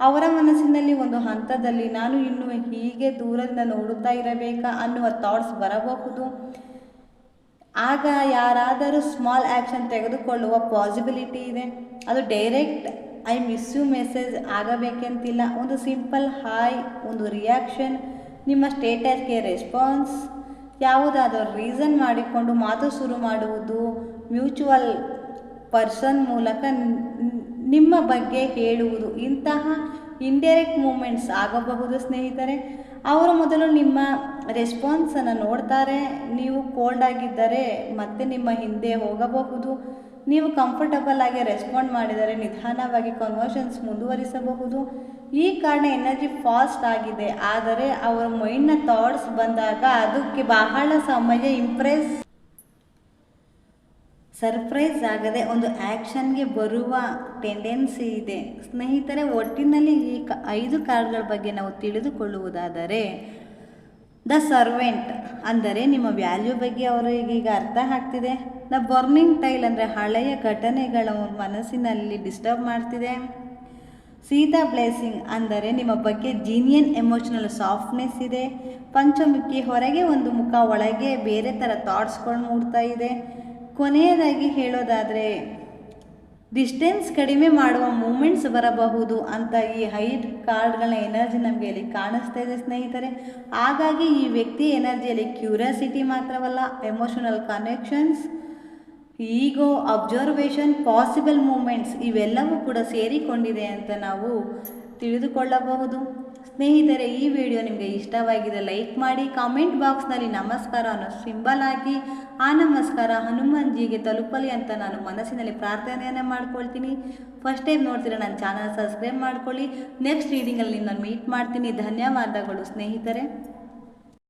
ಅವರ ಮನಸ್ಸಿನಲ್ಲಿ ಒಂದು ಹಂತದಲ್ಲಿ ನಾನು ಇನ್ನು ಹೀಗೆ ದೂರದಿಂದ ನೋಡುತ್ತಾ ಇರಬೇಕಾ ಅನ್ನುವ ಥಾಟ್ಸ್ ಬರಬಹುದು. ಆಗ ಯಾರಾದರೂ ಸ್ಮಾಲ್ ಆ್ಯಕ್ಷನ್ ತೆಗೆದುಕೊಳ್ಳುವ ಪಾಸಿಬಿಲಿಟಿ ಇದೆ. ಅದು direct I miss you message ಆಗಬೇಕಂತಿಲ್ಲ. ಒಂದು ಸಿಂಪಲ್ ಹಾಯ್, ಒಂದು ರಿಯಾಕ್ಷನ್, ನಿಮ್ಮ ಸ್ಟೇಟಸ್ಗೆ ರೆಸ್ಪಾನ್ಸ್, ಯಾವುದಾದರೂ ರೀಸನ್ ಮಾಡಿಕೊಂಡು ಮಾತು ಶುರು ಮಾಡುವುದು, ಮ್ಯೂಚುವಲ್ ಪರ್ಸನ್ ಮೂಲಕ ನಿಮ್ಮ ಬಗ್ಗೆ ಹೇಳುವುದು, ಇಂತಹ ಇಂಡೈರೆಕ್ಟ್ ಮೂಮೆಂಟ್ಸ್ ಆಗಬಹುದು ಸ್ನೇಹಿತರೆ. ಅವರು ಮೊದಲು ನಿಮ್ಮ ರೆಸ್ಪಾನ್ಸನ್ನು ನೋಡ್ತಾರೆ. ನೀವು ಕೋಲ್ಡ್ ಆಗಿದ್ದರೆ ಮತ್ತೆ ನಿಮ್ಮ ಹಿಂದೆ ಹೋಗಬಹುದು. ನೀವು ಕಂಫರ್ಟಬಲ್ ಆಗಿ ರೆಸ್ಪಾಂಡ್ ಮಾಡಿದರೆ ನಿಧಾನವಾಗಿ ಕನ್ವರ್ಷನ್ಸ್ ಮುಂದುವರಿಸಬಹುದು. ಈ ಕಾರಣ ಎನರ್ಜಿ ಫಾಸ್ಟ್ ಆಗಿದೆ, ಆದರೆ ಅವರ ಮೈಂಡ್ನ ಥಾಟ್ಸ್ ಬಂದಾಗ ಅದಕ್ಕೆ ಬಹಳ ಸಮಯ ಸರ್ಪ್ರೈಸ್ ಆಗದೆ ಒಂದು ಆ್ಯಕ್ಷನ್ಗೆ ಬರುವ ಟೆಂಡೆನ್ಸಿ ಇದೆ ಸ್ನೇಹಿತರೆ. ಒಟ್ಟಿನಲ್ಲಿ ಈ 5 ಕಾರ್ಡ್ಗಳ ಬಗ್ಗೆ ನಾವು ತಿಳಿದುಕೊಳ್ಳುವುದಾದರೆ, ದ ಸರ್ವೆಂಟ್ ಅಂದರೆ ನಿಮ್ಮ ವ್ಯಾಲ್ಯೂ ಬಗ್ಗೆ ಅವರಿಗೆ ಈಗ ಅರ್ಥ ಆಗ್ತಿದೆ. ದ ಬರ್ನಿಂಗ್ ಟೈಲ್ ಅಂದರೆ ಹಳೆಯ ಘಟನೆಗಳ ಮನಸ್ಸಿನಲ್ಲಿ ಡಿಸ್ಟರ್ಬ್ ಮಾಡ್ತಿದೆ. ಸಿ ದ ಬ್ಲೆಸ್ಸಿಂಗ್ ಅಂದರೆ ನಿಮ್ಮ ಬಗ್ಗೆ ಜೀನಿಯನ್ ಎಮೋಷನಲ್ ಸಾಫ್ಟ್ನೆಸ್ ಇದೆ. ಪಂಚಮುಖಿ ಹೊರಗೆ ಒಂದು ಮುಖ, ಒಳಗೆ ಬೇರೆ ಥರ ಥಾಟ್ಸ್ಗಳು ಮೂಡ್ತಾ ಇದೆ. ಕೊನೆಯದಾಗಿ ಹೇಳೋದಾದರೆ ಡಿಸ್ಟೆನ್ಸ್ ಕಡಿಮೆ ಮಾಡುವ ಮೂಮೆಂಟ್ಸ್ ಬರಬಹುದು ಅಂತ ಈ 5 ಕಾರ್ಡ್ಗಳ ಎನರ್ಜಿ ನಮಗೆ ಇಲ್ಲಿ ಕಾಣಿಸ್ತಾ ಇದೆ ಸ್ನೇಹಿತರೆ. ಹಾಗಾಗಿ ಈ ವ್ಯಕ್ತಿಯ ಎನರ್ಜಿಯಲ್ಲಿ ಕ್ಯೂರಿಯಾಸಿಟಿ ಮಾತ್ರವಲ್ಲ, ಎಮೋಷನಲ್ ಕನೆಕ್ಷನ್ಸ್, ಈಗೋ, ಅಬ್ಸರ್ವೇಷನ್, ಪಾಸಿಬಲ್ ಮೂಮೆಂಟ್ಸ್ ಇವೆಲ್ಲವೂ ಕೂಡ ಸೇರಿಕೊಂಡಿದೆ ಅಂತ ನಾವು ತಿಳಿದುಕೊಳ್ಳಬಹುದು ಸ್ನೇಹಿತರೆ. ಈ ವಿಡಿಯೋ ನಿಮಗೆ ಇಷ್ಟವಾಗಿದೆ ಲೈಕ್ ಮಾಡಿ. ಕಾಮೆಂಟ್ ಬಾಕ್ಸ್ನಲ್ಲಿ ನಮಸ್ಕಾರ ಅನ್ನೋ ಸಿಂಬಲ್ ಆಗಿ ಆ ನಮಸ್ಕಾರ ಹನುಮಾನ್ಜಿಗೆ ತಲುಪಲಿ ಅಂತ ನಾನು ಮನಸ್ಸಿನಲ್ಲಿ ಪ್ರಾರ್ಥನೆಯನ್ನು ಮಾಡ್ಕೊಳ್ತೀನಿ. ಫಸ್ಟ್ ಟೈಮ್ ನೋಡ್ತೀರಾ ನನ್ನ ಚಾನಲ್ ಸಬ್ಸ್ಕ್ರೈಬ್ ಮಾಡ್ಕೊಳ್ಳಿ. ನೆಕ್ಸ್ಟ್ ರೀಡಿಂಗಲ್ಲಿ ನಿಮ್ಮನ್ನು ಮೀಟ್ ಮಾಡ್ತೀನಿ. ಧನ್ಯವಾದಗಳು ಸ್ನೇಹಿತರೆ.